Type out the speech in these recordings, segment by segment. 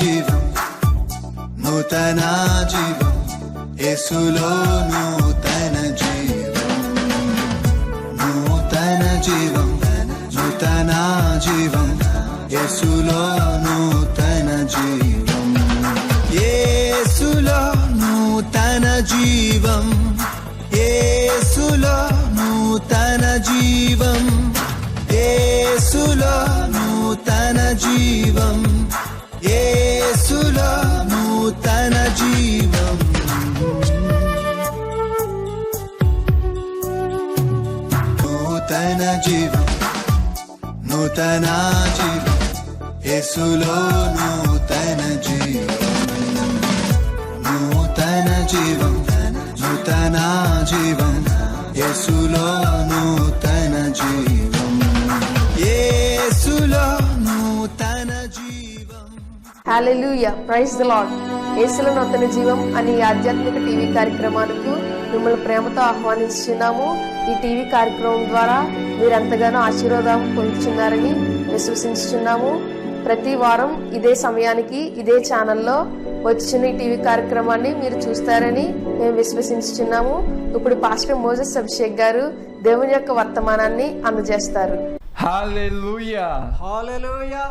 జీవం, నూతన జీవం, యేసులో నూతన జీవం, నూతన జీవం, నూతన జీవం, యేసులో నూతన జీవం, యేసులో నూతన జీవం, యేసులో నూతన జీవం, యేసులో నూతన జీవం, యేసులో నూతన జీవం, నూతన జీవం, నూతన జీవం, యేసులో నూతన జీవం, నూతన జీవం, నూతన జీవం, యేసులో నూతన జీవం, యేసులో నూతన జీవం. హల్లెలూయా, ప్రైజ్ ది లార్డ్. యేసులో నూతన జీవం అనే ఈ ఆధ్యాత్మిక టీవీ కార్యక్రమానికి మిమ్మల్ని ప్రేమతో ఆహ్వానిస్తున్నాము. ఈ టీవీ కార్యక్రమం ద్వారా మీరు ఎంతగానో ఆశీర్వాదం పొందుతున్నారని విశ్వసిస్తున్నాము. ప్రతి వారం ఇదే సమయానికి ఇదే ఛానల్లో వచ్చిన ఈ టీవీ కార్యక్రమాన్ని మీరు చూస్తారని మేము విశ్వసిస్తున్నాము. ఇప్పుడు పాస్టర్ మోజెస్ అభిషేక్ గారు దేవుని యొక్క వర్తమానాన్ని అందజేస్తారు. Hallelujah. Hallelujah.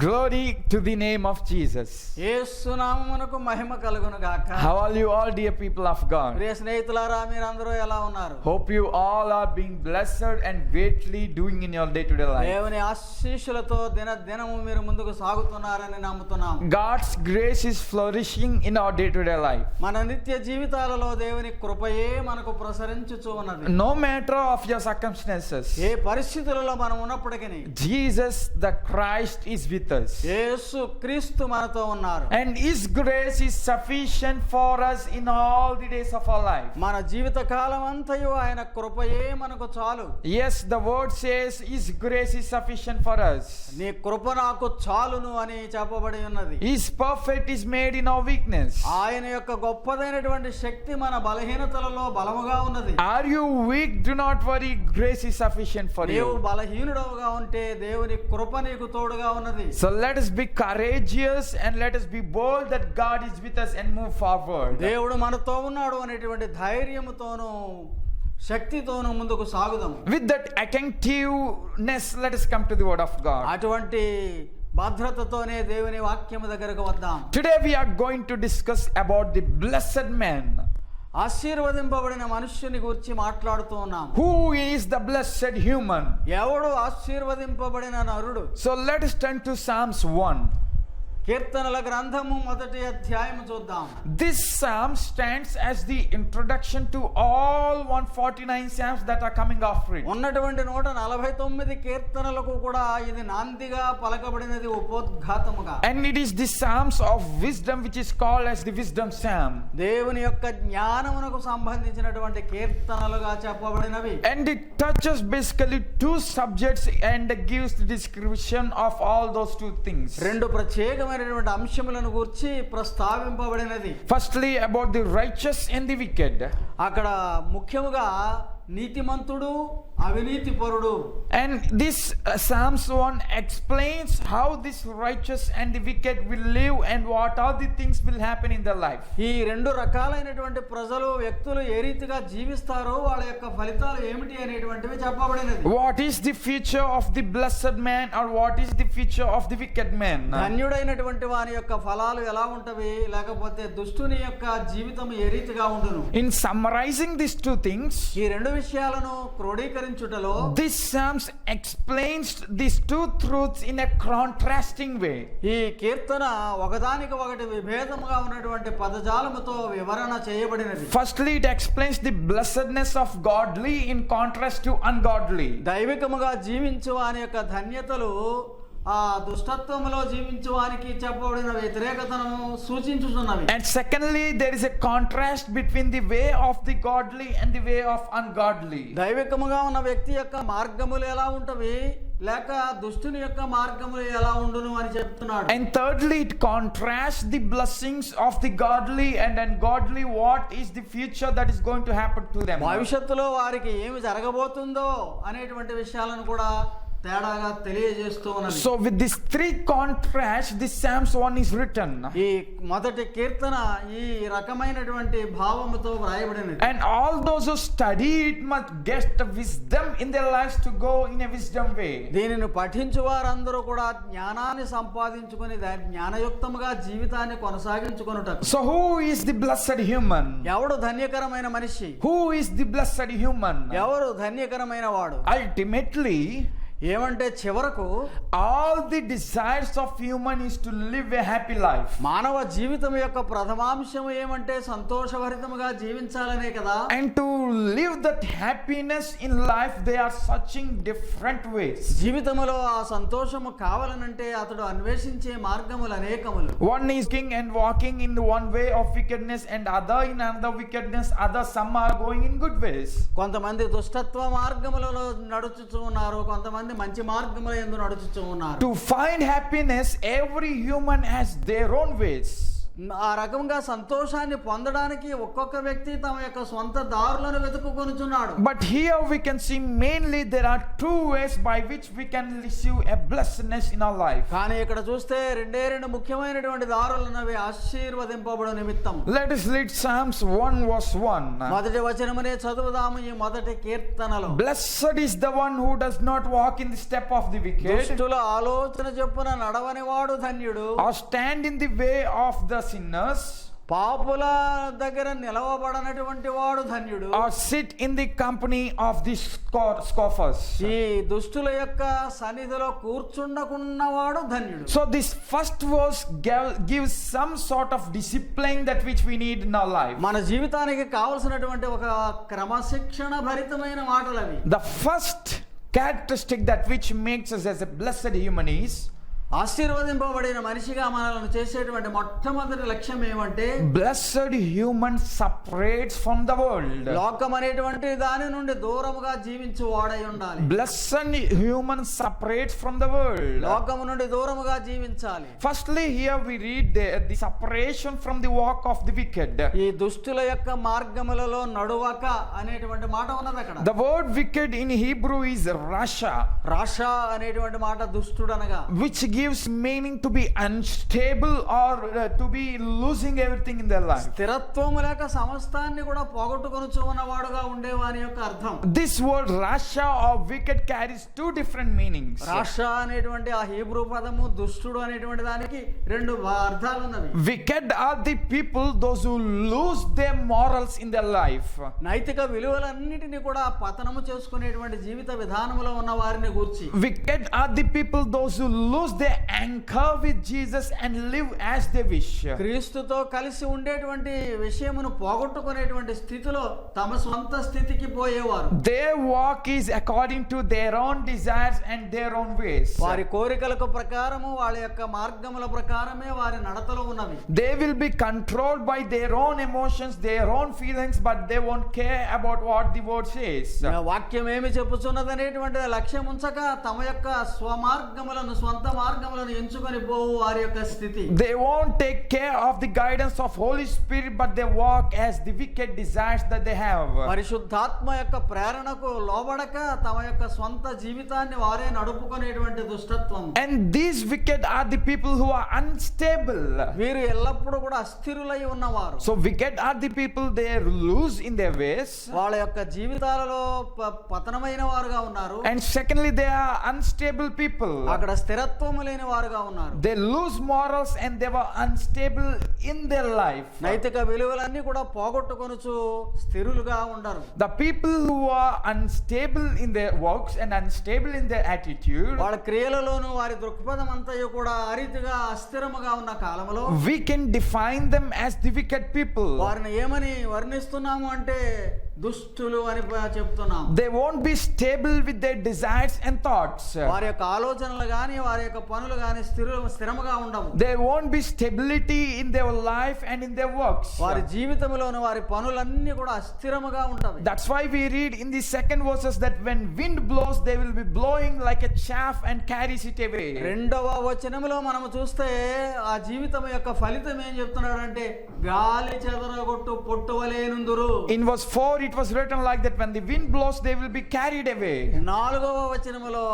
Glory to the name of Jesus. యేసు నామమునకు మహిమ కలుగును గాక. How are you all, dear people of God? ప్రియ స్నేహితులారా, మీరందరూ ఎలా ఉన్నారు? Hope you all are being blessed and greatly doing in your day-to-day life. దేవుని ఆశీస్సులతో దినము మీరు ముందుకు సాగుతున్నారని నమ్ముతున్నాం. God's grace is flourishing in our day-to-day life. మన నిత్య జీవితాలలో దేవుని కృపయే మనకు ప్రసరించుచూ ఉన్నది. No matter of your circumstances, ఏ పరిస్థితులలో మనం ఉన్నప్పటికీ Jesus the Christ is with us. యేసు క్రీస్తు మనతో ఉన్నారు. And His grace is sufficient for us in all the days of our life. మన జీవిత కాలం అంతయు ఆయన కృపయే మనకు చాలు. Yes, the word says His grace is sufficient for us. నీ కృప నాకు చాలును అని చెప్పబడి ఉన్నది. His perfect is made in our weakness. ఆయన యొక్క గొప్పదైనటువంటి శక్తి మన బలహీనతలలో బలముగా ఉన్నది. Are you weak? Do not worry, grace is sufficient for నీవు you. బలహీనుడవుగా ఉంటే దేవుని కృప నీకు తోడుగా ఉన్నది. So let us be courageous and let us be bold that God is with us and move forward. దేవుడు మనతో ఉన్నాడు అనేటువంటి ధైర్యముతోనూ శక్తితోనూ ముందుకు సాగుదాం. With that attentiveness, let us come to the word of God. అటువంటి భద్రతతోనే దేవుని వాక్యము దగ్గరకు వద్దాం. Today we are going to discuss about the blessed man. ఆశీర్వదింపబడిన మనుష్యుని గురించి మాట్లాడుతూ ఉన్నాం. Who is the blessed human? ఎవడు ఆశీర్వదింపబడిన నరుడు? So let us turn to Psalms 1. కీర్తనల గ్రంథము 1వ అధ్యాయము చూద్దాం. This psalm stands as the introduction to all 149 psalms that are coming after it. ఉన్నటువంటి 149 కీర్తనలకు కూడా ఇది నాందిగా పలకబడినది, ఉపోద్ఘాతముగా. And it is the psalms of wisdom which is called as the wisdom psalm. దేవుని యొక్క జ్ఞానమునకు సంబంధించినటువంటి కీర్తనలుగా చెప్పబడినవి. And it touches basically two subjects and gives the description of all those two things. రెండు ప్రత్యేకమైనటువంటి అంశములను గురించి ప్రస్తావింపబడినది. Firstly, about the righteous and the wicked. అక్కడ ముఖ్యముగా నీతిమంతుడు, అవినీతి పరుడు. And this Psalms 1 explains how this righteous and the wicked will live and what all the things will happen in their life. ఈ రెండు రకాలైనటువంటి ప్రజలు, వ్యక్తులు ఏ రీతిగా జీవిస్తారో వాళ్ళ యొక్క ఫలితాలు ఏమిటి అనేటువంటివి చెప్పబడినది. What is the future of the blessed man or what is the future of the wicked man? ధన్యుడైనటువంటి వాని యొక్క ఫలాలు ఎలా ఉంటవి, లేకపోతే దుష్టుని యొక్క జీవితం ఏ రీతిగా ఉండును. In summarizing these two things, ఈ రెండు విషయాలను క్రోడీకరించుటలో this Psalms explains these two truths in a contrasting way. ఈ కీర్తన ఒకదానికి ఒకటి విభేదముగా ఉన్నటువంటి పదజాలముతో వివరణ చేయబడినది. Firstly, it explains the blessedness of godly in contrast to ungodly. దైవికముగా జీవించు వాని యొక్క ధన్యతలు ఆ దుష్టత్వములో జీవించు వానికి చెప్పబడిన వ్యతిరేకతను సూచించుచున్నవి. And secondly, there is a contrast between the way of the godly and the way of ungodly. దైవికముగా ఉన్న వ్యక్తి యొక్క మార్గములు ఎలా ఉంటవి, లేక దుష్టుని యొక్క మార్గములు ఎలా ఉండును అని చెప్తున్నాడు. And thirdly, it contrasts the blessings of the godly and ungodly. What is the future that is going to happen to them? భవిష్యత్తులో వారికి ఏమి జరగబోతుందో అనేటువంటి విషయాలను కూడా తేడాగా తెలియజేస్తూ ఉన్నది. So with these three contrasts, this Psalms 1 is written. ఈ మొదటి కీర్తన ఈ రకమైనటువంటి భావముతో వ్రాయబడినది. And all those who study it must get the wisdom in their lives to go in a wisdom way. దీనిని పఠించు వారందరూ కూడా జ్ఞానాన్ని సంపాదించుకొని జ్ఞానయుక్తముగా జీవితాన్ని కొనసాగించుకొనుటకు. So who is the blessed human? ఎవడు ధన్యకరమైన మనిషి? Who is the blessed human? ఎవరు ధన్యకరమైన వాడు? Ultimately, ఏమంటే చివరకు all the desires of human is to live a happy life. మానవ జీవితం యొక్క ప్రథమాంశం ఏమంటే సంతోషభరితముగా జీవించాలనే కదా. And to live that happiness in life, they are searching different ways. జీవితంలో ఆ సంతోషము కావాలనంటే అతడు అన్వేషించే మార్గములు అనేకములు. One is king and walking in one way of wickedness, and other in another wickedness. Others, some are going in good ways. కొంతమంది దుష్టత్వ మార్గములలో నడుచుచూ ఉన్నారు, కొంతమంది మంచి మార్గముల యందు నడుచుచూ ఉన్నారు. To find happiness, every human has their own ways. ఆ రకంగా సంతోషాన్ని పొందడానికి ఒక్కొక్క వ్యక్తి తమ యొక్క సొంత దారులను వెతుకుకొనుచున్నాడు. But here we can see mainly there are two ways by which we can receive a blessedness in our life. కానీ ఇక్కడ చూస్తే రెండు ముఖ్యమైనటువంటి దారులు ఉన్నవి ఆశీర్వదింపబడు నిమిత్తం. Let us read Psalms 1 verse 1. మొదటి వచనమునే చదువుదాము ఈ మొదటి కీర్తనలో. Blessed is the one who does not walk in the step of the wicked, దుష్టుల ఆలోచన చొప్పున నడవని వాడు ధన్యుడు. or stand in the way of the sinners, పాపుల దగ్గర నిలవబడనటువంటి వాడు ధన్యుడు. or sit in the company of the scoffers. ఈ దుష్టుల యొక్క సన్నిధిలో కూర్చుండకున్నవాడు ధన్యుడు. So this first verse gives some sort of discipline that which we need in our life. మన జీవితానికి కావలసినటువంటి ఒక క్రమశిక్షణ భరితమైన మాటలు అవి. The first characteristic that which makes us as a blessed human is ఆశీర్వదింపబడిన మనిషిగా మనల్ని చేసేటువంటి మొట్టమొదటి లక్ష్యం ఏమంటే blessed human separates from the world. లోకం అనేటువంటి దాని నుండి దూరముగా జీవించు వాడై ఉండాలి. Blessed human separates from the world. లోకము నుండి దూరముగా జీవించాలి. Firstly, here we read the separation from the walk of the wicked. ఈ దుష్టుల యొక్క మార్గములలో నడువక అనేటువంటి మాట ఉన్నది అక్కడ. The word wicked in Hebrew is rasha. Rasha అనేటువంటి మాట దుష్టుడు అనగా, which gives meaning to be unstable or to be losing everything in their life. స్థిరత్వము లేక సమస్తాన్ని కూడా పోగొట్టుకొనుచు ఉన్నవాడుగా ఉండేవాని యొక్క అర్థం. This word rasha or wicked carries two different meanings. Rasha అనేటువంటి ఆ హీబ్రూ పదము దుష్టుడు అనేటువంటి దానికి రెండు అర్థాలు ఉన్నవి. Wicked are the people those who lose their morals in their life. నైతిక విలువలన్నిటిని కూడా పతనము చేసుకునేటువంటి జీవిత విధానములో ఉన్న వారిని గూర్చి. Wicked are the people those who lose their anchor with Jesus and live as they wish. క్రీస్తుతో కలిసి ఉండేటువంటి విషయమును పోగొట్టుకునేటువంటి స్థితిలో తమ సొంత స్థితికి పోయేవారు. Their walk is according to their own desires and their own ways. వారి కోరికలకు ప్రకారము వాళ్ళ యొక్క మార్గముల ప్రకారమే వారి నడతలు ఉన్నవి. They will be controlled by their own emotions, their own feelings, but they won't care about what the word says. వాక్యం ఏమి చెప్పుచున్నదనేటువంటి లక్ష్యం ఉంచక తమ యొక్క స్వమార్గములను స్వంత మార్గములను ఎంచుకొని పోవు వారి యొక్క స్థితి. They won't take care of the guidance of Holy Spirit, but they walk as the wicked desires that they have. పరిశుద్ధాత్మ యొక్క ప్రేరణకు లోబడక తమ యొక్క స్వంత జీవితాన్ని వారే నడుపుకునేటువంటి దుష్టత్వం. And these wicked are the people who are unstable. వీరు ఎల్లప్పుడూ కూడా అస్థిరులై ఉన్నవారు. So wicked are the people, they lose in their ways. వాళ్ళ యొక్క జీవితాలలో పతనమైన వారుగా ఉన్నారు. And secondly, they are unstable people. అక్కడ స్థిరత్వము లేని వారుగా ఉన్నారు. They lose morals and they were unstable in their life. నైతిక విలువలన్నీ కూడా పోగొట్టుకొనుచు స్థిరులుగా ఉండరు. The people who are unstable in their works and unstable in their attitude, వాళ్ళ క్రియలలోను వారి దృక్పథం అంతయు కూడా అరీతిగా అస్థిరముగా ఉన్న కాలంలో we can define them as the wicked people. వారిని ఏమని వర్ణిస్తున్నాము అంటే దుష్టులు అని చెప్తున్నాం. They won't be stable with their desires and thoughts. వారి యొక్క ఆలోచనలు గాని వారి యొక్క పనులు గాని స్థిరముగా ఉండవు. There won't be stability in their life and in their works. వారి జీవితంలోని వారి పనులన్నీ కూడా అస్థిరముగా ఉంటాయి. That's why we read in the second verses that when wind blows they will be blowing like a chaff and carries it away. రెండవ వచనములో మనము చూస్తే ఆ జీవితం యొక్క ఫలితం ఏం చెప్తున్నాడు అంటే గాలి చెదరగొట్టు పొట్టు వలె నుందురు. In verse 4 it was written like that, when the wind blows they will be carried away. 4వ వచనములో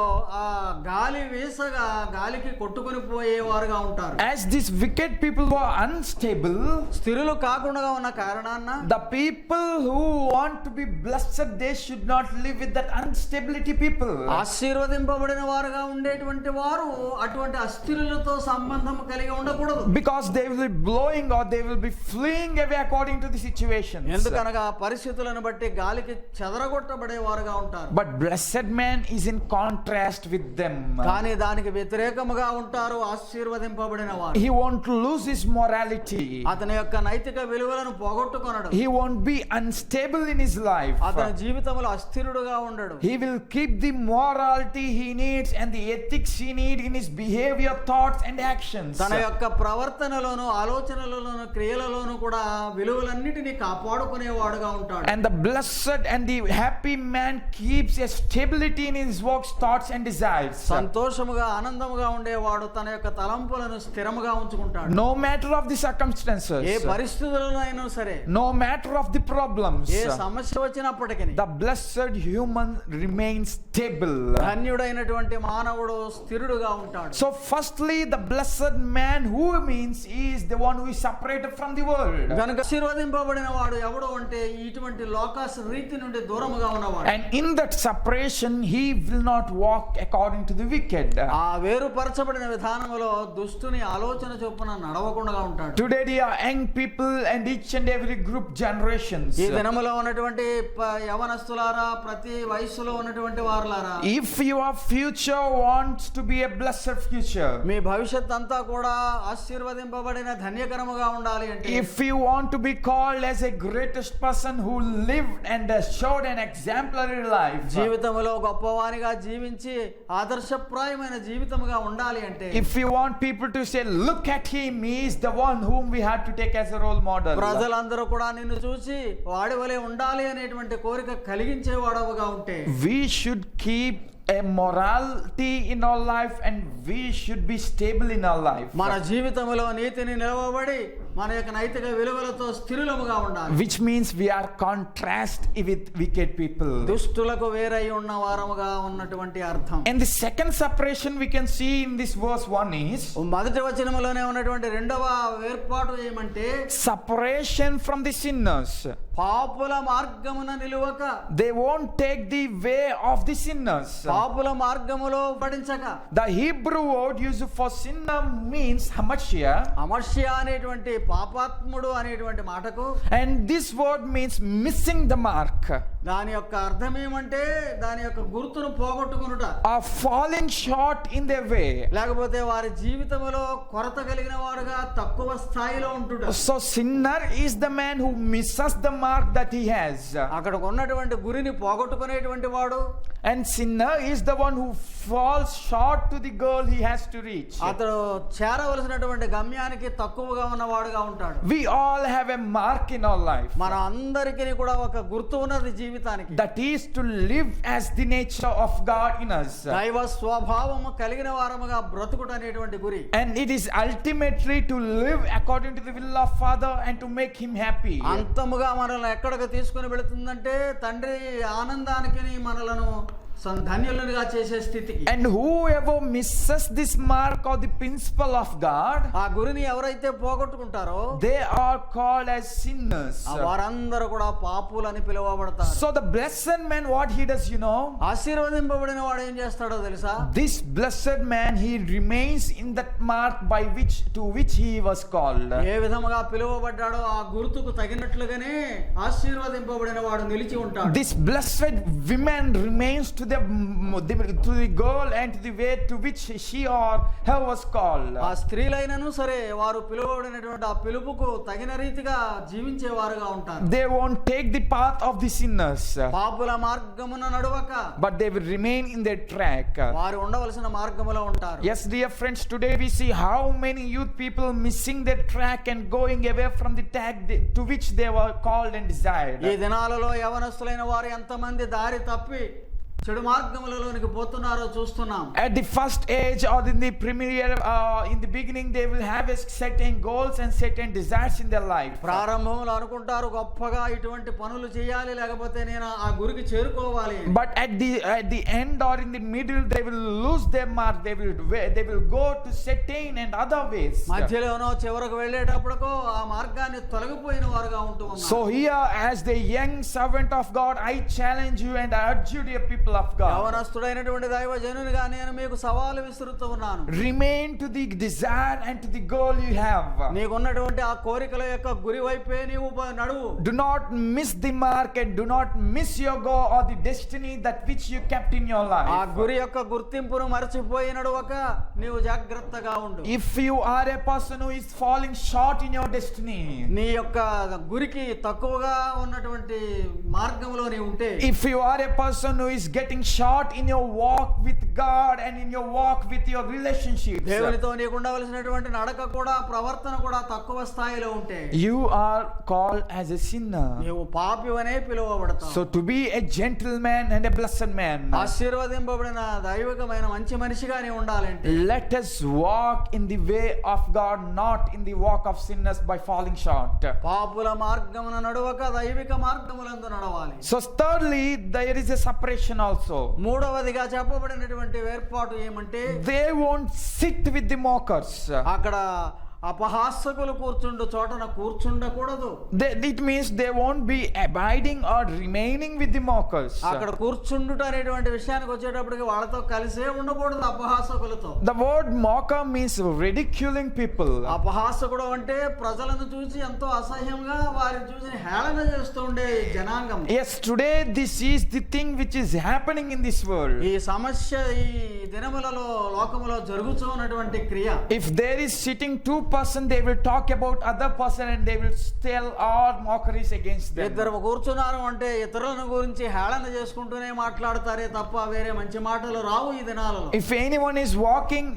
ఆ గాలి వీసగా గాలికి కొట్టుకొని పోయేవారుగా ఉంటారు. As these wicked people were unstable, స్థిరులు కాకుండా ఉన్న కారణాన the people who want to be blessed, they should not live with that unstability people. ఆశీర్వదింపబడిన వారుగా ఉండేటువంటి వారు అటువంటి అస్థిరులతో సంబంధం కలిగి ఉండకూడదు. Because they will be blowing or they will be fleeing away according to the situations. ఎందుకనగా పరిస్థితులను బట్టి గాలికి చెదరగొట్టబడే వారుగా ఉంటారు. But blessed man is in contrast with them. కానీ దానికి వ్యతిరేకముగా ఉంటారు ఆశీర్వదింపబడిన వారు. He won't lose his morality. అతని యొక్క నైతిక విలువలను పోగొట్టుకొనడు. He won't be unstable in his life. అతని జీవితంలో అస్థిరుడుగా ఉండడు. He will keep the morality he needs and the ethics he needs in his behavior, thoughts and actions. తన యొక్క ప్రవర్తనలోను ఆలోచనలలోను క్రియలలోను కూడా విలువలన్నిటిని కాపాడుకునేవాడుగా ఉంటాడు. And the blessed and the happy man keeps a stability in his works, thoughts and desires. సంతోషముగా ఆనందముగా ఉండేవాడు తన యొక్క తలంపులను స్థిరముగా ఉంచుకుంటాడు. No matter of the circumstances, ఏ పరిస్థితులైనా సరే, no matter of the problems, ఏ సమస్య వచ్చినప్పటికీ the blessed human remains stable. ధన్యుడైనటువంటి మానవుడు స్థిరుడుగా ఉంటాడు. So firstly, the blessed man, who means he is the one who is separated from the world. గనుక ఆశీర్వదింపబడిన వాడు ఎవడు అంటే ఇటువంటి లోకాస్ రీతి నుండి దూరముగా ఉన్నవాడు. And in that separation he will not walk according to the wicked. ఆ వేరుపరచబడిన విధానములో దుష్టుని ఆలోచన చొప్పున నడవకుండా ఉంటాడు. Today there are young people and each and every group generations. ఈ దినములో ఉన్నటువంటి యవనస్తులారా, ప్రతి వయస్సులో ఉన్నటువంటి వారులారా, If your future wants to be a blessed future, మీ భవిష్యత్ అంతా కూడా ఆశీర్వదింపబడిన ధన్యకరముగా ఉండాలి అంటే, if you want to be called as a greatest person who lived and showed an exemplary life, జీవితంలో గొప్పవానిగా జీవించి ఆదర్శప్రాయమైన జీవితముగా ఉండాలి అంటే, if you want people to say, look at him, he is the one whom we have to take as a role model, ప్రజలందరూ కూడా నిన్ను చూసి వాడి వలె ఉండాలి అనేటువంటి కోరిక కలిగించేవాడవుగా ఉంటే, we should keep a morality in our life and we should be stable in our life, మన జీవితంలో నీతిని నిలవబడి మన యొక్క నైతిక విలువలతో స్థిరులముగా ఉండాలి. which means we are contrast with wicked people. దుష్టులకు వేరై ఉన్న వారముగా ఉన్నటువంటి అర్థం. And the second separation we can see in this verse 1 is మొదటి వచనములోనే ఉన్నటువంటి రెండవ వేర్పాటు ఏమంటే, separation from the sinners. పాపుల మార్గమున నిలువక, They won't take the way of the sinners. పాపుల మార్గములో పడించక. The Hebrew word used for sinner means hamashiach, అమర్ష్య అనేటువంటి పాపాత్ముడు అనేటువంటి మాటకు, and this word means missing the mark, దాని యొక్క అర్థం ఏమంటే దాని యొక్క గుర్తును పోగొట్టుకునుట, or falling short in their way. లేకపోతే వారి జీవితంలో కొరత కలిగిన వారుగా తక్కువ స్థాయిలో ఉంటుట. So sinner is the man who misses the mark that he has, అక్కడ ఉన్నటువంటి గురిని పోగొట్టుకునేటువంటి వాడు, and sinner is the one who falls short to the goal he has to reach. అతడు చేరవలసినటువంటి గమ్యానికి తక్కువగా ఉన్నవాడుగా ఉంటాడు. We all have a mark in our life, మన అందరికీ కూడా ఒక గుర్తు ఉన్నది జీవితానికి, that is to live as the nature of God in us, దైవ స్వభావము కలిగిన వారముగా బ్రతుకుట అనేటువంటి గురి. and it is ultimately to live according to the will of Father and to make him happy. అంతముగా మనల్ని ఎక్కడికి తీసుకుని వెళుతుందంటే తండ్రి ఆనందానికి మనలను ధన్యులుగా చేసే స్థితికి. And whoever misses this mark or the principle of God, ఆ గురిని ఎవరైతే పోగొట్టుకుంటారో they are called as sinners. వారందరూ కూడా పాపులని పిలువబడతారు. So the blessed man, what he does, ఆశీర్వదింపబడిన వాడు ఏం చేస్తాడో తెలుసా? this blessed man, he remains in that mark by which to which he was called. ఏ విధముగా పిలువబడ్డాడో ఆ గుర్తుకు తగినట్లుగానే ఆశీర్వదింపబడిన వాడు నిలిచి ఉంటాడు. This blessed woman remains to the goal and to the way to which she or her was called. ఆ స్త్రీలైనను సరే వారు పిలువబడినటువంటి ఆ పిలుపుకు తగిన రీతిగా జీవించేవారుగా ఉంటారు. They won't take the path of the sinners, పాపుల మార్గమున నడువక, but they will remain in their track. వారు ఉండవలసిన మార్గములో ఉంటారు. Yes, dear friends, today we see how many youth people missing their track and going away from the track to which they were called and desired. ఈ దినాలలో యవనస్తులైన వారు ఎంతమంది దారి తప్పి చెడు మార్గములలోనికి పోతున్నారో చూస్తున్నాం. At the first age or in the premier, in the beginning, they will have a certain goals and certain desires in their life. ప్రారంభంలో అనుకుంటారు గొప్పగా ఇటువంటి పనులు చేయాలి, లేకపోతే నేను ఆ గురికి చేరుకోవాలి. But at the end or in the middle, they will lose their mark. They will go to certain and other ways. మధ్యలోనో చివరకు వెళ్ళేటప్పటికో ఆ మార్గాన్ని తొలగిపోయిన వారుగా ఉంటూ ఉన్నారు. So here, as the young servant of God, I challenge you and I urge you, dear people of God. యవనస్తుడైనటువంటి దైవజనునిగా నేను మీకు సవాలు విసురుతూ ఉన్నాను. Remain to the desire and to the goal you have. నీకున్నటువంటి ఆ కోరికల యొక్క గురి వైపే నీవు నడువు. Do not miss the mark and do not miss your goal or the destiny that which you kept in your ఆ life. గురి యొక్క గుర్తింపును మరచిపోయి నడువక నీవు జాగ్రత్తగా ఉండు. If you are a person who is falling short in your destiny, నీ యొక్క గురికి తక్కువగా ఉన్నటువంటి మార్గంలో నీవు ఉంటే, if you are a person who is getting short in your walk with God and in your walk with your relationships, దేవునితో నీకు ఉండవలసినటువంటి నడక కూడా ప్రవర్తన కూడా తక్కువ స్థాయిలో ఉంటే, you are called as a sinner. నీవు పాపివనే పిలువబడతావు. So to be a gentleman and a blessed man, ఆశీర్వదింపబడిన దైవికమైన మంచి మనిషిగా నీవు ఉండాలంటే, let us walk in the way of God, not in the walk of sinners by falling short. పాపుల మార్గమున నడువక దైవిక మార్గములందు నడవాలి. So thirdly, there is a separation also. మూడవదిగా చెప్పబడినటువంటి వేర్పాటు ఏమంటే, They won't sit with the mockers. అక్కడ అపహాసకులు కూర్చుండు చోటన కూర్చుండకూడదు. It means they won't be abiding or remaining with the mockers. అక్కడ కూర్చుండుట అనేటువంటి విషయానికి వచ్చేటప్పటికి వాళ్ళతో కలిసే ఉండకూడదు అపహాసకులతో. The word mocker means ridiculing people. అపహాసకుడు అంటే ప్రజలను చూసి ఎంతో అసహ్యంగా వారిని చూసి హేళన చేస్తూ ఉండే జనాంగం. Yes, today this is the thing which is happening in this world. ఈ సమస్య ఈ దినములలో లోకములో జరుగుతున్నటువంటి క్రియ. If there is sitting two person, they will talk about other person and they will tell all mockeries against them. ఇద్దరు కూర్చున్నారు అంటే ఇతరులను గురించి హేళన చేసుకుంటూనే మాట్లాడతారే తప్ప వేరే మంచి మాటలు రావు ఈ దినాలలో. If anyone is walking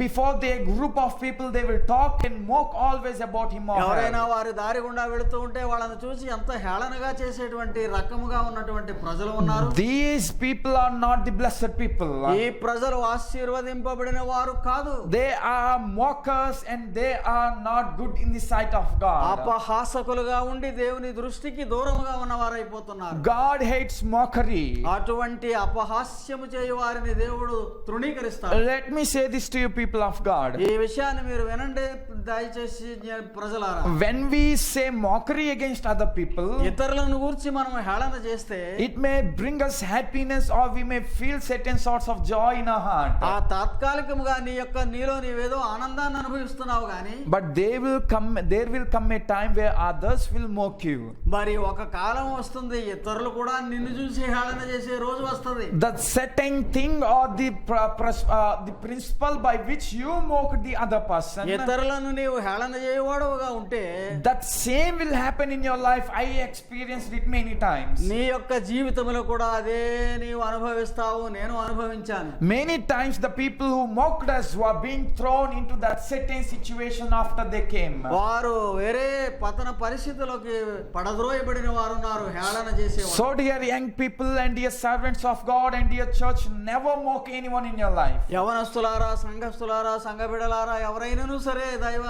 before the group of people, they will talk and mock always about him or her. ఎవరైనా వారి దారి గుండా వెళుతూ ఉంటే వాళ్ళని చూసి ఎంత హేళనగా చేసేటువంటి రకముగా ఉన్నటువంటి ప్రజలు ఉన్నారు. These people are not the blessed people. ఈ ప్రజలు ఆశీర్వదింపబడిన వారు కాదు. They are mockers and they are not good in the sight of God. అపహాసకులుగా ఉండి దేవుని దృష్టికి దూరముగా ఉన్నవారైపోతున్నారు. God hates mockery. అటువంటి అపహాస్యము చేయు వారిని దేవుడు తృణీకరిస్తాడు. Let me say this to you, people of God. ఈ విషయాన్ని మీరు వినండి దయచేసి ప్రజలారా. When we say mockery against other people, ఇతరులను గురించి మనం హేళన చేస్తే it may bring us happiness or we may feel certain sorts of joy in our heart. ఆ తాత్కాలికముగా నీలో నీవేదో ఆనందాన్ని అనుభవిస్తున్నావు గాని, But there will come a time where others will mock you. మరి ఒక కాలం వస్తుంది ఇతరులు కూడా నిన్ను చూసి హేళన చేసే రోజు వస్తుంది. The certain thing or the principle by which you mock the other person, ఇతరులను నీవు హేళన చేయవాడుగా ఉంటే that same will happen in your life. I experienced it many times. నీ యొక్క జీవితంలో కూడా అదే నీవు అనుభవిస్తావు, నేను అనుభవించాను. Many times the people who mocked us were being thrown into that certain situation after they came. వారు వేరే పతన పరిస్థితుల్లోకి పడద్రోయబడిన వారు ఉన్నారు హేళన చేసేవారు. So dear young people and dear servants of God and dear church, never mock anyone in your life. యవనస్తులారా, సంఘస్థులారా, సంఘ బిడ్డలారా, ఎవరైనాను సరే దైవ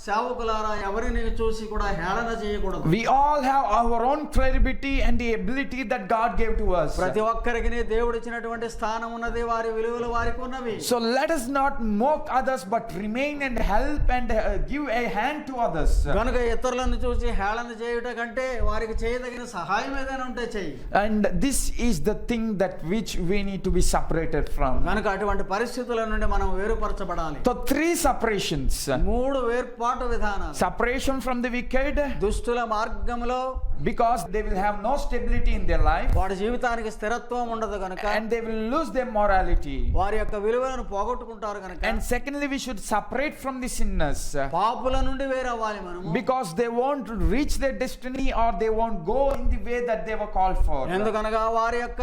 సేవకులారా, ఎవరిని చూసి కూడా హేళన చేయకూడదు. We all have our own credibility and the ability that God gave to us. ప్రతి ఒక్కరికి దేవుడు ఇచ్చినటువంటి స్థానం ఉన్నది, వారి విలువలు వారికి ఉన్నవి. So let us not mock others but remain and help and give a hand to others. కనుక ఇతరులను చూసి హేళన చేయుట కంటే వారికి చేయదగిన సహాయం ఏదైనా ఉంటే చెయ్యి. And this is the thing that which we need to be separated from. కనుక అటువంటి పరిస్థితుల నుండి మనం వేరుపరచబడాలి. So three separations. మూడు వేర్పాటు విధానాలు. Separation from the wicked, దుష్టుల మార్గంలో, because they will have no stability in their life వాడి జీవితానికి స్థిరత్వం ఉండదు కనుక, and they will lose their morality. వారి యొక్క విలువలను పోగొట్టుకుంటారు కనుక. And secondly, we should separate from the sinners, పాపుల నుండి వేరవ్వాలి మనము. because they won't reach their destiny or they won't go in the way that they were called for. ఎందుకనగా వారి యొక్క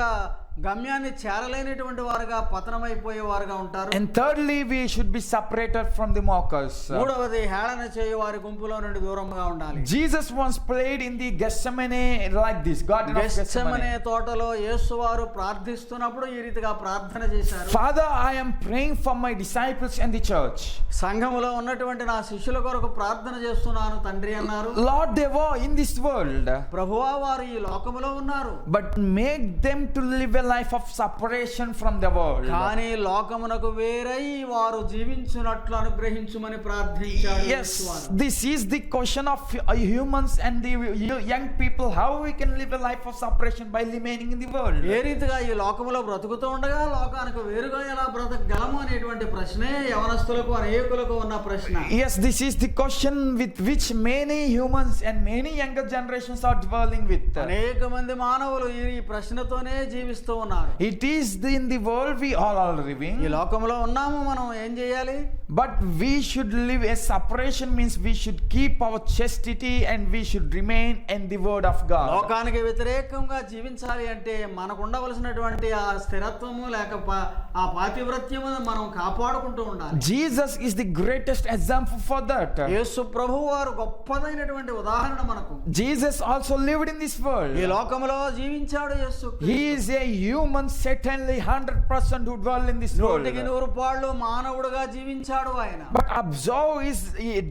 గమ్యాన్ని చేరలేనటువంటి వారుగా పతనమైపోయే వారుగా ఉంటారు. And thirdly, we should be separated from the mockers. మూడవది హేళన చేయు వారి గుంపులో నుండి దూరంగా ఉండాలి. Jesus once prayed in the Gethsemane like this, Garden of Gethsemane Gethsemane. తోటలో యేసు వారు ప్రార్థిస్తున్నప్పుడు ఈ రీతిగా ప్రార్థన చేశారు. Father, I am praying for my disciples and the church. సంఘములో ఉన్నటువంటి నా శిష్యుల కొరకు ప్రార్థన చేస్తున్నాను తండ్రి అన్నారు. Lord, they were in this world, ప్రభువా వారు ఈ లోకములో ఉన్నారు, but make them to live a life of separation from the world. కానీ లోకమునకు వేరై వారు జీవించున్నట్లు అనుగ్రహించుమని ప్రార్థించాడు Yes, యేసు వారు. this is the question of humans and the young people, how we can live a life of separation by remaining in the world. ఏ రీతిగా ఈ లోకములో బ్రతుకుతూ ఉండగా లోకానికి వేరుగా ఎలా బ్రతకగలము అనేటువంటి ప్రశ్నే యవనస్తులకు అనేకులకు ఉన్న ప్రశ్న. Yes, this is the question with which many humans and many younger generations are dwelling with. అనేక మంది మానవులు ఈ ప్రశ్నతోనే జీవిస్తూ ఉన్నారు. It is in the world we all are ఈ living, లోకంలో ఉన్నాము, మనం ఏం చేయాలి? but we should live a separation means we should keep our chastity and we should remain in the word of God. లోకానికి వ్యతిరేకంగా జీవించాలి అంటే మనకు ఉండవలసినటువంటి ఆ స్థిరత్వము లేక ఆ పాతివ్రత్యము మనం కాపాడుకుంటూ ఉండాలి. Jesus is the greatest example for that. యేసు ప్రభువు వారు గొప్పదైనటువంటి ఉదాహరణ మనకు. Jesus also lived in this world. ఈ లోకములో జీవించాడు యేసు. He is a human, certainly 100% who dwell in this world. 100% మానవుడుగా జీవించాడు ఆయన. But observe his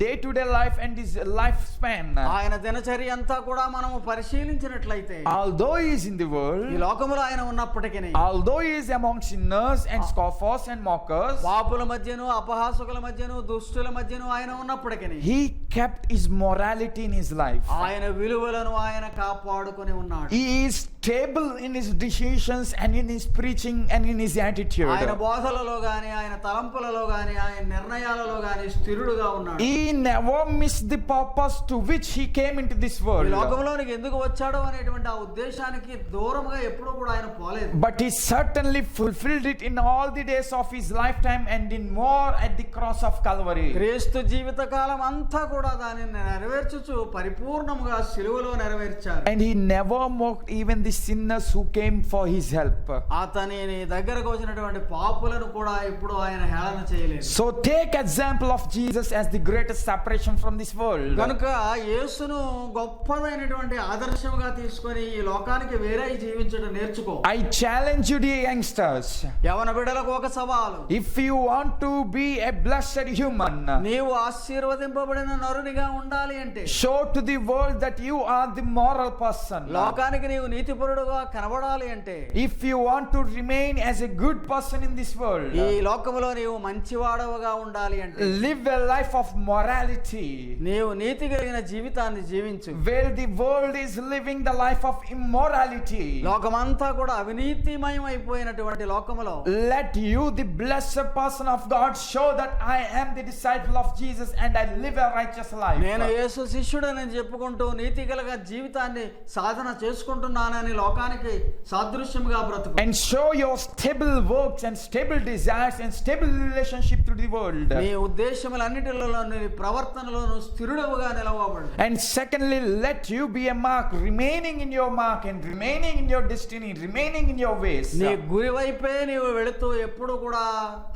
day-to-day life and his lifespan. ఆయన దినచర్య అంతా కూడా మనము పరిశీలించినట్లయితే Although he is in the ఈ world, లోకములో ఆయన ఉన్నప్పటికీ although he is among sinners and scoffers and mockers, పాపుల మధ్యను అపహాసకుల మధ్యను దుష్టుల మధ్యను ఆయన ఉన్నప్పటికీ he kept his morality in his life. ఆయన విలువలను ఆయన కాపాడుకొని ఉన్నాడు. He is stable in his decisions and in his preaching and in his attitude. ఆయన బోధలలో గాని ఆయన తలంపులలో గాని ఆయన నిర్ణయాలలో గాని స్థిరుడుగా ఉన్నాడు. He never missed the purpose to which he came into this ఈ world. లోకంలోనికి ఎందుకు వచ్చాడో అనేటువంటి ఆ ఉద్దేశానికి దూరంగా ఎప్పుడూ కూడా ఆయన పోలేదు. But he certainly fulfilled it in all the days of his lifetime and in more at the cross of Calvary. క్రీస్తు జీవితకాలం అంతా కూడా దానిని నెరవేర్చుచు పరిపూర్ణముగా సిలువలో నెరవేర్చారు. And he never mocked even the sinners who came for his help. అతని దగ్గరకు వచ్చినటువంటి పాపులను కూడా ఇప్పుడు ఆయన హేళన చేయలేదు. So take example of Jesus as the greatest separation from this world. కనుక యేసును గొప్పదైనటువంటి ఆదర్శంగా తీసుకొని ఈ లోకానికి వేరే జీవించడం నేర్చుకో. I challenge you, dear youngsters. యవన బిడ్డలకు ఒక సవాలు. If you want to be a blessed human, నీవు ఆశీర్వదింపబడిన నరునిగా ఉండాలి అంటే show to the world that you are the moral person. లోకానికి నీవు నీతిపరుడుగా కనబడాలి అంటే If you want to remain as a good person in this world, ఈ లోకములో నీవు మంచివాడవుగా ఉండాలి అంటే live a life of morality. నీవు నీతి కలిగిన జీవితాన్ని జీవించు. Where the world is living the life of immorality, లోకమంతా కూడా అవినీతిమయం అయిపోయినటువంటి లోకములో let you, the blessed person of God, show that I am the disciple of Jesus and I live a righteous life. నేను యేసు శిష్యుడని చెప్పుకుంటూ నీతి కలిగిన జీవితాన్ని సాధన చేసుకుంటున్నానని లోకానికి సాదృశ్యంగా బ్రతుకు. And show your stable works and stable desires and stable relationship to the world. నీ ఉద్దేశములన్నిటిలో నీ ప్రవర్తనలోను స్థిరుడవుగా నిలవబడు. And secondly, let you be a mark, remaining in your mark and remaining in your destiny, remaining in your ways. నీ గురి వైపే నీవు వెళుతూ ఎప్పుడు కూడా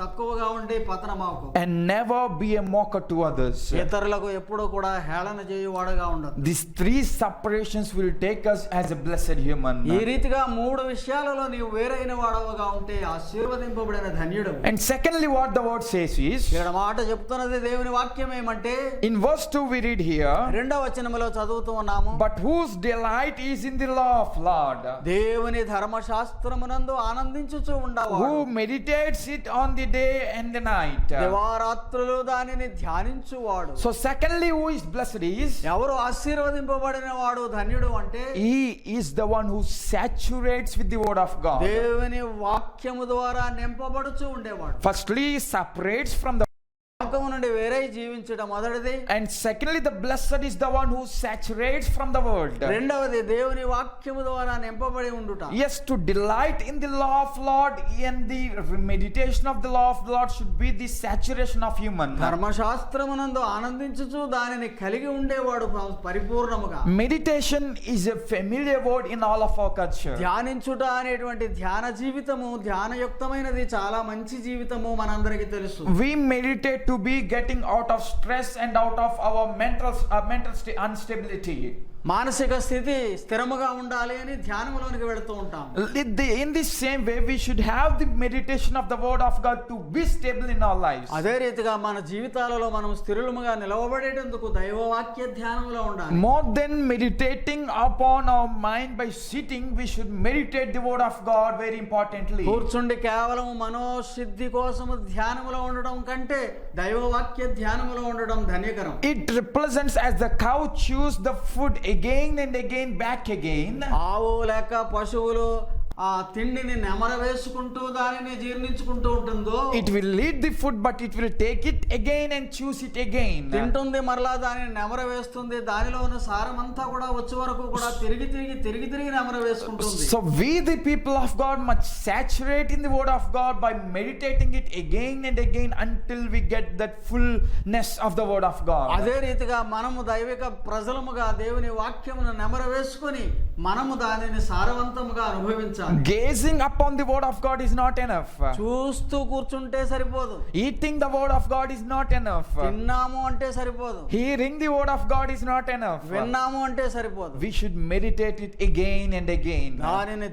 తక్కువగా ఉండి పతనమాకు. And never be a mocker to others. ఇతరులకు ఎప్పుడు కూడా హేళన చేయువాడుగా ఉండదు. These three separations will take us as a blessed human. ఈ రీతిగా మూడు విషయాలలో నీవు వేరైన వాడవుగా ఉంటే ఆశీర్వదింపబడిన ధన్యుడు. And secondly, what the word says is, ఇక్కడ మాట చెప్తున్నది దేవుని వాక్యం ఏమంటే in verse 2 we read here, 2వ వచనములో చదువుతూ ఉన్నాము. but whose delight is in the law of Lord, దేవుని ధర్మశాస్త్రమునందు ఆనందించుచు ఉండవాడు, who meditates it on the day and the night. దివారాత్రులు దానిని ధ్యానించువాడు. So secondly, who is blessed is, ఎవరు ఆశీర్వదింపబడిన వాడు ధన్యుడు అంటే he is the one who saturates with the word of God. దేవుని వాక్యము ద్వారా నింపబడుచు ఉండేవాడు. Firstly, he separates from the లోకము నుండి వేరే జీవించడం మొదటిది. And secondly, the blessed is the one who saturates from the word. రెండవది దేవుని వాక్యము ద్వారా నింపబడి ఉండుట. Yes, to delight in the law of Lord and the meditation of the law of the Lord should be the saturation of human. ధర్మశాస్త్రమునందు ఆనందించుచు దానిని కలిగి ఉండేవాడు పరిపూర్ణముగా. Meditation is a familiar word in all of our culture. ధ్యానించుట అనేటువంటి ధ్యాన జీవితము, ధ్యానయుక్తమైనది చాలా మంచి జీవితము మనందరికీ తెలుసు. We meditate to be getting out of stress and out of our mental instability. మానసిక స్థితి స్థిరముగా ఉండాలి అని ధ్యానములోనికి వెళుతూ ఉంటాం. In the same way, we should have the meditation of the word of God to be stable in our lives. అదే రీతిగా మన జీవితాలలో మనం స్థిరులుగా నిలవబడేటందుకు దైవవాక్య ధ్యానములో ఉండాలి. More than meditating upon our mind by sitting, we should meditate the word of God very importantly. కూర్చుండి కేవలం మనోసిద్ధి కోసము ధ్యానములో ఉండడం కంటే దైవవాక్య ధ్యానములో ఉండడం ధన్యకరం. It represents as the cow chews the food again and again, back again. ఆవు లేక పశువులు ఆ తిండిని నెమర వేసుకుంటూ దానిని జీర్ణించుకుంటూ ఉంటుందో, It will eat the food, but it will take it again and choose it again. తింటుంది, మరలా దానిని నెమర వేస్తుంది, దానిలో ఉన్న సారం అంతా కూడా వచ్చే వరకు కూడా తిరిగి నెమర వేసుకుంటుంది. So we the people of God must saturate in the word of God by meditating it again and again until we get that fullness of the word of God. అదే రీతిగా మనము దైవిక ప్రజలముగా దేవుని వాక్యమును నెమర వేసుకొని మనము దానిని సారవంతముగా అనుభవించాలి. Gazing upon the word of God is not enough. చూస్తూ కూర్చుంటే సరిపోదు. Eating the word of God is not enough. తిన్నాము అంటే సరిపోదు. Hearing the word of God is not enough. విన్నాము అంటే సరిపోదు. We should meditate it again and again. దానిని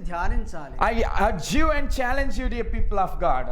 ధ్యానించాలి. I urge you and challenge you, dear people of God.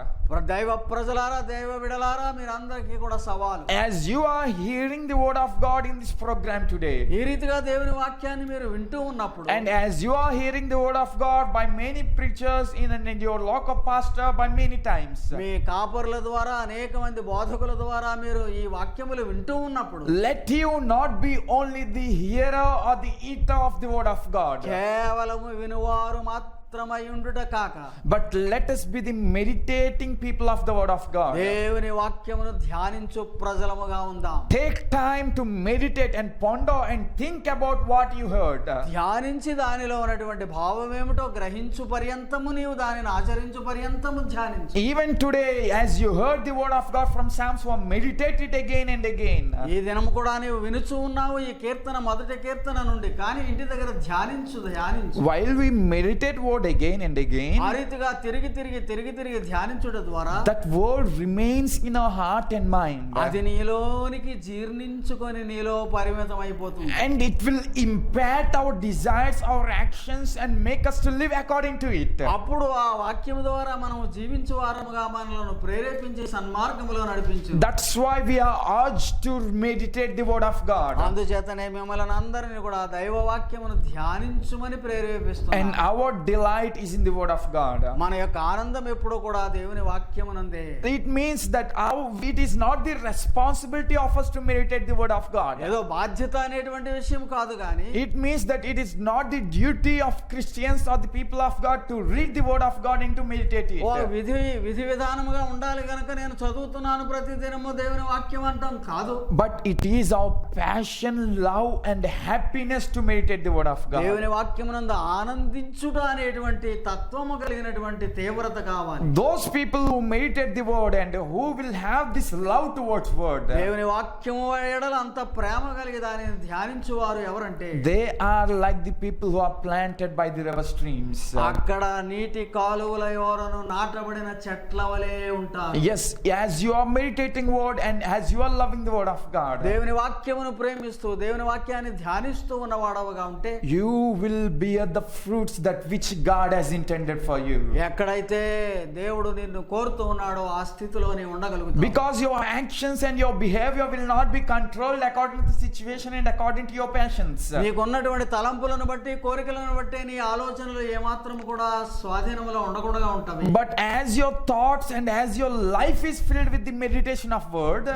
దైవ ప్రజలారా, దైవ విడలారా, మీరందరికీ కూడా సవాలు. As you are hearing the word of God in this program today, ఈ రీతిగా దేవుని వాక్యాన్ని మీరు వింటూ ఉన్నప్పుడు, and as you are hearing the word of God by many preachers in your local pastor by many times, మీ కాపరుల ద్వారా అనేక మంది బోధకుల ద్వారా మీరు ఈ వాక్యములు వింటూ ఉన్నప్పుడు, let you not be only the hearer or the eater of the word of God, కేవలము వినువారు మాత్రమై ఉండుట కాక, but let us be the meditating people of the word of God. దేవుని వాక్యమును ధ్యానించు ప్రజలముగా ఉందాం. Take time to meditate and ponder and think about what you heard. ధ్యానించి దానిలో ఉన్నటువంటి భావం ఏమిటో గ్రహించు పర్యంతము నీవు దానిని ఆచరించు పర్యంతము ధ్యానించు. Even today, as you heard the word of God from Psalms 1, meditate it again and again. ఈ దినము కూడా నీవు వినుచూ ఉన్నావు ఈ కీర్తన, మొదటి కీర్తన నుండి, కానీ ఇంటి దగ్గర ధ్యానించు. While we meditate word again and again, ఆ రీతిగా తిరిగి ధ్యానించుట ద్వారా that word remains in our heart and mind, అది నీలోనికి జీర్ణించుకొని నీలో పరిమితం అయిపోతుంది. and it will impact our desires, our actions, and make us to live according to it. అప్పుడు ఆ వాక్యం ద్వారా మనం జీవించు వారముగా మనలను ప్రేరేపించి సన్మార్గములో నడిపించు. That's why we are urged to meditate the word of God, అందుచేతనే మిమ్మల్ని అందరిని కూడా దైవ వాక్యమును ధ్యానించుమని ప్రేరేపిస్తున్నాను. and our delight is in the word of God. మన యొక్క ఆనందం ఎప్పుడు కూడా దేవుని వాక్యమునందే. It means that it is not the responsibility of us to meditate the word of God. ఏదో బాధ్యత అనేటువంటి విషయం కాదు, కానీ It means that it is not the duty of Christians or the people of God to read the word of God and to meditate it. ఓ విధి విధానముగా ఉండాలి కనుక నేను చదువుతున్నాను ప్రతిదినము దేవుని వాక్యం అంటాం కాదు. But it is our passion, love and happiness to meditate the word of God. దేవుని వాక్యమునందు ఆనందించుట అనేటువంటి తత్వము కలిగినటువంటి తీవ్రత కావాలి. Those people who meditate the word and who will have this love towards word, దేవుని వాక్యము ఎడల అంత ప్రేమ కలిగి దానిని ధ్యానించువారు ఎవరంటే, they are like the people who are planted by the river streams. అక్కడ నీటి కాలువల యోరను నాటబడిన చెట్ల వలె ఉంటారు. Yes, as you are meditating word and as you are loving the word of God, దేవుని వాక్యమును ప్రేమిస్తూ దేవుని వాక్యాన్ని ధ్యానిస్తూ ఉన్నవాడవగా ఉంటే, you will bear the fruits that which God has intended for you. ఎక్కడైతే దేవుడు నిన్ను కోరుతూ ఉన్నాడో ఆ స్థితిలో నీ ఉండగలుగుతావు. Because your actions and your behavior will not be controlled according to the situation and according to your passions. నీకున్నటువంటి తలంపులను బట్టి, కోరికలను బట్టి నీ ఆలోచనలు ఏమాత్రం కూడా స్వాధీనంలో ఉండకుండా ఉంటాయి. But as your thoughts and as your life is filled with the meditation of word,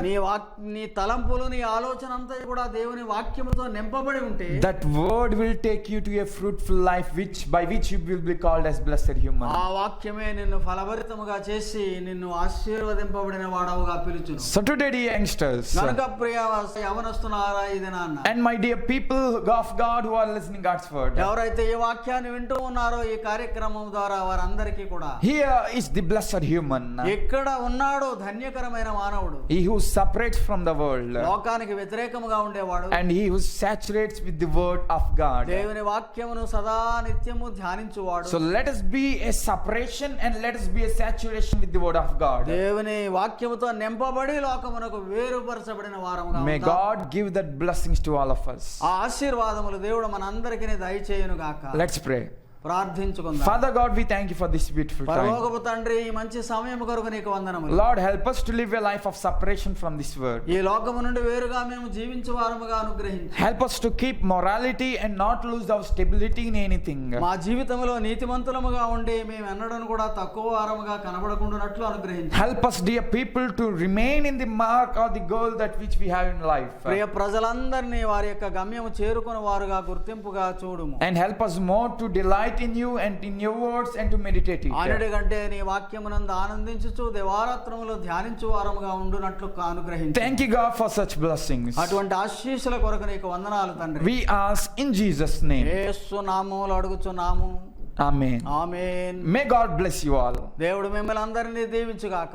నీ తలంపులు, నీ ఆలోచన అంతా కూడా దేవుని వాక్యముతో నింపబడి ఉంటే, that word will take you to a fruitful life by which you will will be called as blessed human. ఆ వాక్యమే నిన్ను ఫలభరితముగా చేసి నిన్ను ఆశీర్వదింపబడిన వాడవుగా పిలుచును. So today, dear youngsters, కనుక ప్రియ యవనస్తులారా ఈ దినాన్న and my dear people of God who are listening God's word, ఎవరైతే ఈ వాక్యాన్ని వింటూ ఉన్నారో ఈ కార్యక్రమం ద్వారా వారందరికీ కూడా here is the blessed human, ఎక్కడ ఉన్నాడో ధన్యకరమైన మానవుడు, he who separates from the world లోకానికి వ్యతిరేకముగా ఉండేవాడు, and he who saturates with the word of God. దేవుని వాక్యమును సదా నిత్యము ధ్యానించువాడు. So let us be a separation and let us be a saturation with the word of God. దేవుని వాక్యముతో నింపబడి లోకమునకు వేరుపరచబడిన వారముగా May ఉందాం. God give that blessings to all of us. ఆ ఆశీర్వాదములు దేవుడు మనందరికీ దయచేయును గాక. Let's pray. ప్రార్థించుకుందాం. Father God, we thank you for this beautiful time. పరలోకపు తండ్రి, ఈ మంచి సమయం కొరకు నీకు వందనములు. Lord, help us to live a life of separation from this world. ఈ లోకము నుండి వేరుగా మేము జీవించు వారముగా అనుగ్రహించు. Help us to keep morality and not lose our stability in anything. మా జీవితంలో నీతిమంతులముగా ఉండి మేము ఎన్నడను కూడా తక్కువ వారముగా కనబడకుండానట్లు అనుగ్రహించు. Help us, dear people, to remain in the mark or the goal that which we have in life. ప్రియ ప్రజలందరినీ వారి యొక్క గమ్యము చేరుకుని వారుగా గుర్తింపుగా చూడుము. And help us more to delight in you and in your words and to meditate it. ఆనడి కంటే నీ వాక్యమునందు ఆనందించుచు దేవారాత్రములో ధ్యానించు వారముగా ఉండునట్లు అనుగ్రహించు. Thank you, God, for such blessings. అటువంటి ఆశీస్సుల కొరకు నీకు వందనాలు తండ్రి. We ask in Jesus' name. యేసు నామములో అడుగుచున్నాము. Amen. Amen. May God bless you all. దేవుడు మిమ్మల్ని అందరినీ దీవించుగాక.